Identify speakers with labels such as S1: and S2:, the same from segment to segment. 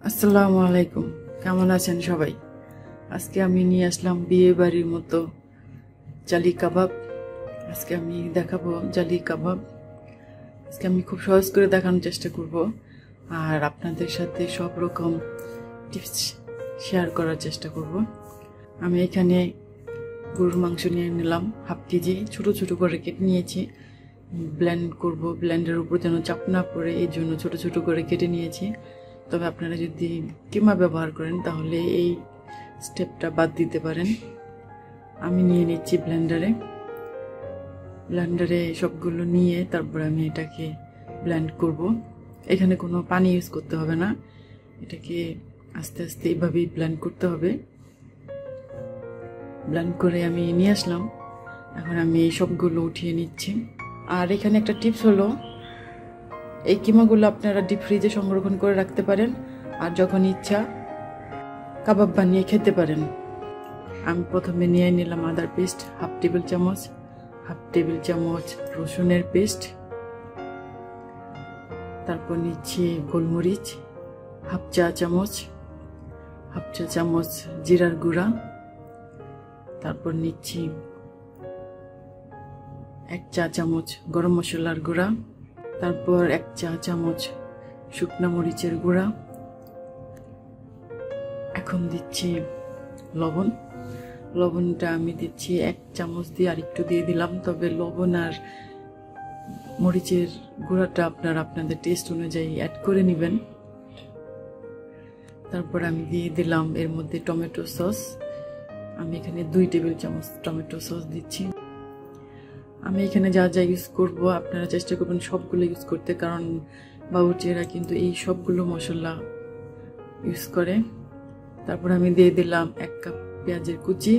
S1: আসসালামু আলাইকুম, কেমন আছেন সবাই? আজকে আমি নিয়ে আসলাম বিয়ে বাড়ির মতো জালি কাবাব। আজকে আমি দেখাবো জালি কাবাব। আজকে আমি খুব সহজ করে দেখানোর চেষ্টা করব আর আপনাদের সাথে সব রকম টিপস শেয়ার করার চেষ্টা করব। আমি এখানে গরুর মাংস নিয়ে নিলাম হাফ কেজি, ছোট ছোট করে কেটে নিয়েছি। ব্লেন্ড করব, ব্লেন্ডের উপর যেন চাপ না পড়ে এই জন্য ছোট ছোট করে কেটে নিয়েছি। তবে আপনারা যদি কিমা ব্যবহার করেন তাহলে এই স্টেপটা বাদ দিতে পারেন। আমি নিয়ে নিচ্ছি ব্লেন্ডারে সবগুলো নিয়ে তারপরে আমি এটাকে ব্লেন্ড করব। এখানে কোনো পানি ইউজ করতে হবে না, এটাকে আস্তে আস্তে এইভাবেই ব্লেন্ড করতে হবে। ব্লেন্ড করে আমি নিয়ে আসলাম, এখন আমি সবগুলো উঠিয়ে নিচ্ছি। আর এখানে একটা টিপস হলো, এই কিমাগুলো আপনারা ডিপ ফ্রিজে সংরক্ষণ করে রাখতে পারেন আর যখন ইচ্ছা কাবাব বানিয়ে খেতে পারেন। আমি প্রথমে নিয়ে নিলাম আদার পেস্ট হাফ টেবিল চামচ রসুনের পেস্ট, তারপর নিচ্ছি গোলমরিচ হাফ চা চামচ জিরার গুঁড়া, তারপর নিচ্ছি 1 চা চামচ গরম মশলার গুঁড়া, তারপর 1 চা চামচ শুকনো মরিচের গুঁড়া। এখন দিচ্ছি লবণটা আমি দিচ্ছি 1 চামচ দিয়ে আর একটু দিয়ে দিলাম। তবে লবণ আর মরিচের গুঁড়াটা আপনারা আপনাদের টেস্ট অনুযায়ী অ্যাড করে নেবেন। তারপর আমি দিয়ে দিলাম এর মধ্যে টমেটো সস। আমি এখানে 2 টেবিল চামচ টমেটো সস দিচ্ছি। আমি এখানে যা যা ইউজ করব আপনারা চেষ্টা করবেন সবগুলো ইউজ করতে, কারণ বাবুর্চিরা কিন্তু এই সবগুলো মশলা ইউজ করে। তারপর আমি দিয়ে দিলাম 1 কাপ পেঁয়াজের কুচি,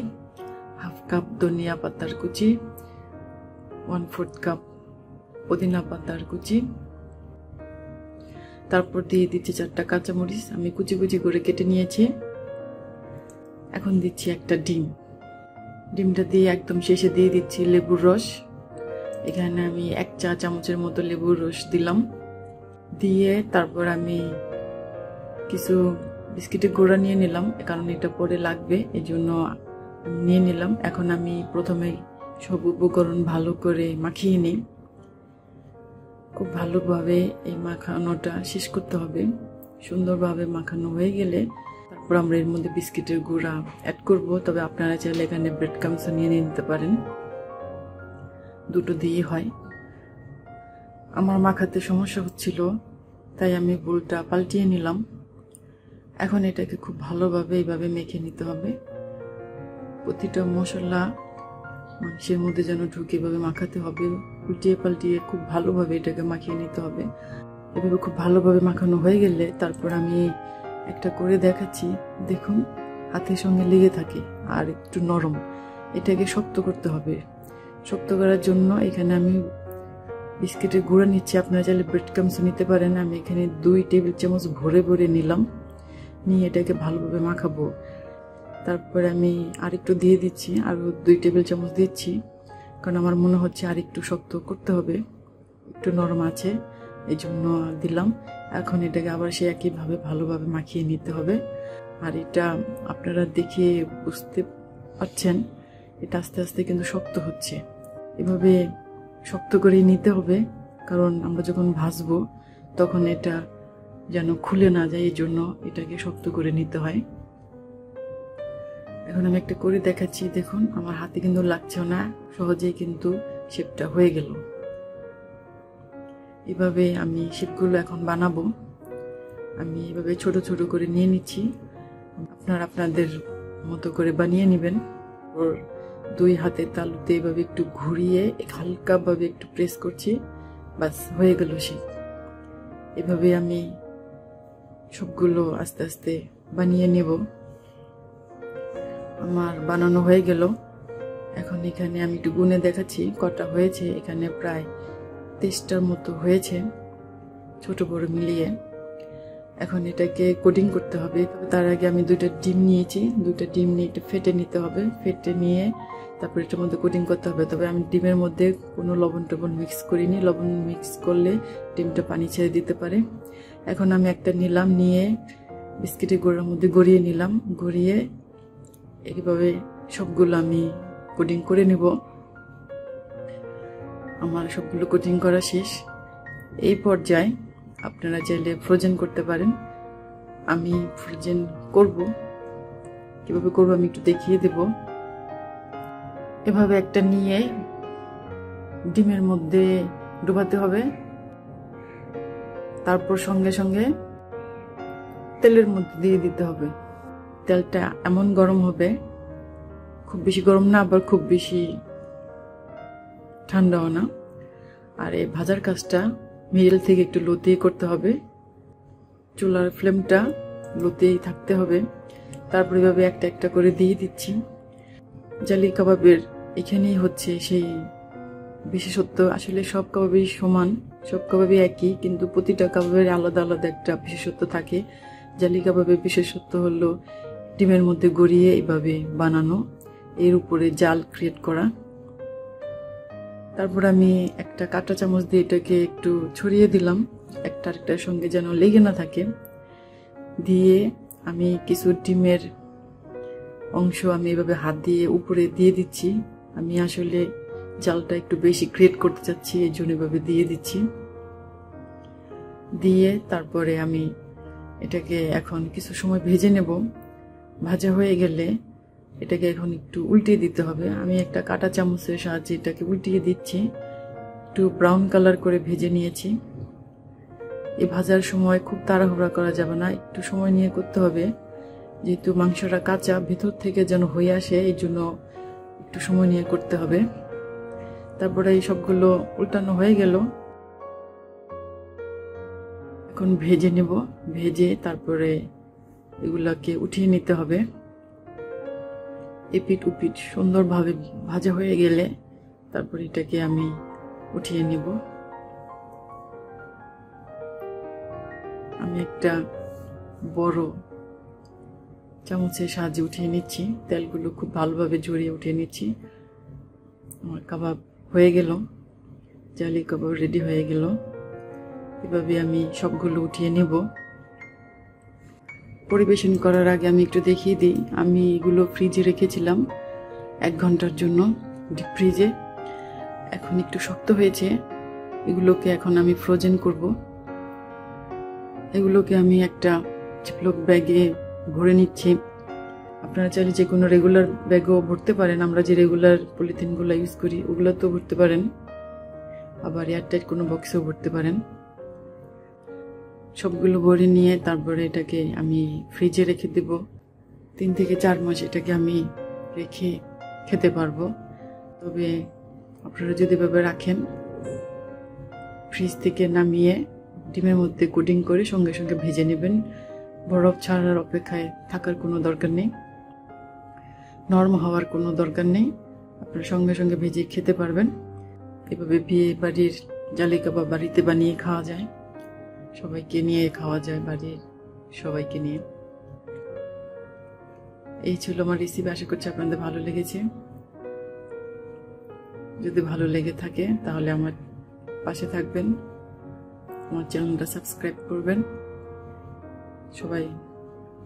S1: হাফ কাপ ধনিয়া পাতার কুচি, 1/4 কাপ পুদিনা পাতার কুচি, তারপর দিয়ে দিচ্ছি 4টা কাঁচামরিচ আমি কুচি কুচি করে কেটে নিয়েছি। এখন দিচ্ছি একটা ডিমটা দিয়ে একদম শেষে দিয়ে দিচ্ছি লেবুর রস। এখানে আমি 1 চা চামচের মতো লেবুর রস দিলাম। দিয়ে তারপর আমি কিছু বিস্কিটের গুঁড়া নিয়ে নিলাম, কারণ এটা পরে লাগবে, এই জন্য নিয়ে নিলাম। এখন আমি প্রথমে সব উপকরণ ভালো করে মাখিয়ে নিই। খুব ভালোভাবে এই মাখানোটা শেষ করতে হবে। সুন্দরভাবে মাখানো হয়ে গেলে তারপর আমরা এর মধ্যে বিস্কিটের গুঁড়া অ্যাড করব। তবে আপনারা চাইলে এখানে ব্রেড ক্রাম্বস নিয়ে নিতে পারেন, দুটো দিয়ে হয়। আমার মাখাতে সমস্যা হচ্ছিল তাই আমি বোলটা পাল্টিয়ে নিলাম। এখন এটাকে খুব ভালোভাবে এইভাবে মেখে নিতে হবে। প্রতিটা মশলা মাংসের মধ্যে যেন ঢুকে এভাবে মাখাতে হবে, উল্টিয়ে পাল্টিয়ে খুব ভালোভাবে এটাকে মাখিয়ে নিতে হবে। এভাবে খুব ভালোভাবে মাখানো হয়ে গেলে তারপর আমি একটা করে দেখাচ্ছি, দেখুন হাতের সঙ্গে লেগে থাকে আর একটু নরম। এটাকে শক্ত করতে হবে। শক্ত করার জন্য এখানে আমি বিস্কিটের গুঁড়া নিচ্ছি, আপনারা চাইলে ব্রেড ক্রাম্বস নিতে পারেন। আমি এখানে 2 টেবিল চামচ ভরে নিলাম, নিয়ে এটাকে ভালোভাবে মাখাবো। তারপরে আমি আরেকটু দিয়ে দিচ্ছি, আরও 2 টেবিল চামচ দিচ্ছি, কারণ আমার মনে হচ্ছে আর একটু শক্ত করতে হবে, একটু নরম আছে এই জন্য দিলাম। এখন এটাকে আবার সে একইভাবে ভালোভাবে মাখিয়ে নিতে হবে। আর এটা আপনারা দেখে বুঝতে পারছেন এটা আস্তে আস্তে কিন্তু শক্ত হচ্ছে। এভাবে শক্ত করে নিতে হবে, কারণ আমরা যখন ভাজবো তখন এটা যেন খুলে না যায়, এই জন্য এটাকে শক্ত করে নিতে হয়। এখন আমি একটা করে দেখাচ্ছি, দেখুন আমার হাতে কিন্তু লাগছে না, সহজেই কিন্তু শেপটা হয়ে গেল। এভাবে আমি শেপগুলো এখন বানাবো। আমি এভাবে ছোট ছোট করে নিয়ে নিচ্ছি, আপনারা আপনাদের মতো করে বানিয়ে নেবেন। ওর 2 হাতের তালুতে এভাবে একটু ঘুরিয়ে হালকাভাবে একটু প্রেস করছি, বাস হয়ে গেল শেপ। এভাবে আমি সবগুলো আস্তে আস্তে বানিয়ে নেব। আমার বানানো হয়ে গেল। এখন এখানে আমি একটু গুনে দেখাচ্ছি কটা হয়েছে। এখানে প্রায় 23টার মতো হয়েছে, ছোট বড় মিলিয়ে। এখন এটাকে কোটিং করতে হবে। তার আগে আমি 2টা ডিম নিয়েছি, 2টা ডিম নিয়ে একটু ফেটে নিতে হবে। ফেটে নিয়ে তারপর এটার মধ্যে কোটিং করতে হবে। তবে আমি ডিমের মধ্যে কোনো লবণ টবণ মিক্স করিনি, লবণ মিক্স করলে ডিমটা পানি ছেড়ে দিতে পারে। এখন আমি একটা নিলাম, নিয়ে বিস্কিটের গুঁড়ার মধ্যে গড়িয়ে নিলাম। গড়িয়ে এইভাবে সবগুলো আমি কোটিং করে নেব। আমার সবগুলো কোটিং করা শেষ। এই পর্যায়ে আপনারা চাইলে ফ্রোজেন করতে পারেন। আমি ফ্রোজেন করব, কিভাবে করব আমি একটু দেখিয়ে দেব। এভাবে একটা নিয়ে ডিমের মধ্যে ডুবাতে হবে, তারপর সঙ্গে সঙ্গে তেলের মধ্যে দিয়ে দিতে হবে। তেলটা এমন গরম হবে, খুব বেশি গরম না আবার খুব বেশি ঠান্ডাও না। আর এই ভাজার কাজটা মিডল থেকে একটু লোতেই করতে হবে, চুলার ফ্লেমটা লোতেই থাকতে হবে। তারপর এভাবে একটা একটা করে দিয়ে দিচ্ছি। জালি কাবাবের এখানেই হচ্ছে সেই বিশেষত্ব। আসলে সব কাবাবই সমান, সব কাবাবই একই, কিন্তু প্রতিটা কাবাবের আলাদা আলাদা একটা বিশেষত্ব থাকে। জালি কাবাবের বিশেষত্ব হলো ডিমের মধ্যে গড়িয়ে এইভাবে বানানো, এর উপরে জাল ক্রিয়েট করা। তারপর আমি একটা কাঁটা চামচ দিয়ে এটাকে একটু ছড়িয়ে দিলাম, একটা আরেকটার সঙ্গে যেন লেগে না থাকে। দিয়ে আমি কিছু ডিমের অংশ আমি এভাবে হাত দিয়ে উপরে দিয়ে দিচ্ছি। আমি আসলে জালটা একটু বেশি ক্রিয়েট করতে চাচ্ছি, এই জন্য এভাবে দিয়ে দিচ্ছি। দিয়ে তারপরে আমি এটাকে এখন কিছু সময় ভেজে নেব। ভাজা হয়ে গেলে এটাকে এখন একটু উল্টিয়ে দিতে হবে। আমি একটা কাঁটা চামচের সাহায্যে এটাকে উল্টিয়ে দিচ্ছি। একটু ব্রাউন কালার করে ভেজে নিয়েছি। এই ভাজার সময় খুব তাড়াহুড়া করা যাবে না, একটু সময় নিয়ে করতে হবে, যেহেতু মাংসটা কাঁচা, ভেতর থেকে যেন হয়ে আসে, এই জন্য একটু সময় নিয়ে করতে হবে। তারপরে এই সবগুলো উল্টানো হয়ে গেল, এখন ভেজে নেব। ভেজে তারপরে এগুলাকে উঠিয়ে নিতে হবে। এপিট উপিট সুন্দরভাবে ভাজা হয়ে গেলে তারপর এটাকে আমি উঠিয়ে নেব। আমি একটা বড় চামচের সাহায্যে উঠিয়ে নিচ্ছি। তেলগুলো খুব ভালোভাবে জড়িয়ে উঠিয়ে নিচ্ছি। আমার কাবাব হয়ে গেল, জালি কাবাব রেডি হয়ে গেল। এভাবে আমি সবগুলো উঠিয়ে নেব। পরিবেশন করার আগে আমি একটু দেখিয়ে দিই, আমি এগুলো ফ্রিজে রেখেছিলাম 1 ঘন্টার জন্য, ডিপ ফ্রিজে। এখন একটু শক্ত হয়েছে, এগুলোকে এখন আমি ফ্রোজেন করব। এগুলোকে আমি একটা জিপলক ব্যাগে ভরে নিচ্ছি। আপনারা চাইলে যে কোনো রেগুলার ব্যাগও ভরতে পারেন, আমরা যে রেগুলার পলিথিনগুলো ইউজ করি ওগুলো তো ভরতে পারেন, আবার এয়ারটাইট কোনো বক্সেও ভরতে পারেন। সবগুলো ভরে নিয়ে তারপরে এটাকে আমি ফ্রিজে রেখে দেব। 3 থেকে 4 মাস এটাকে আমি রেখে খেতে পারবো। তবে আপনারা যদি এভাবে রাখেন, ফ্রিজ থেকে নামিয়ে ডিমের মধ্যে কোটিং করে সঙ্গে সঙ্গে ভেজে নেবেন। বরফ ছাড়ার অপেক্ষায় থাকার কোনো দরকার নেই, নরম হওয়ার কোনো দরকার নেই, আপনারা সঙ্গে সঙ্গে ভেজে খেতে পারবেন। এভাবে বিয়ে বাড়ির জালি কাবাব বাড়িতে বানিয়ে খাওয়া যায়, সবাইকে নিয়ে খাওয়া যায়, বাড়ির সবাইকে নিয়ে। এই ছিল আমার রেসিপি, আশা করছি আপনাদের ভালো লেগেছে। যদি ভালো লেগে থাকে তাহলে আমার পাশে থাকবেন, আমার চ্যানেলটা সাবস্ক্রাইব করবেন। সবাই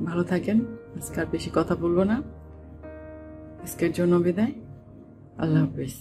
S1: ভালো থাকেন। আজকে আর বেশি কথা বলবো না, আজকের জন্য বিদায়। আল্লাহ হাফেজ।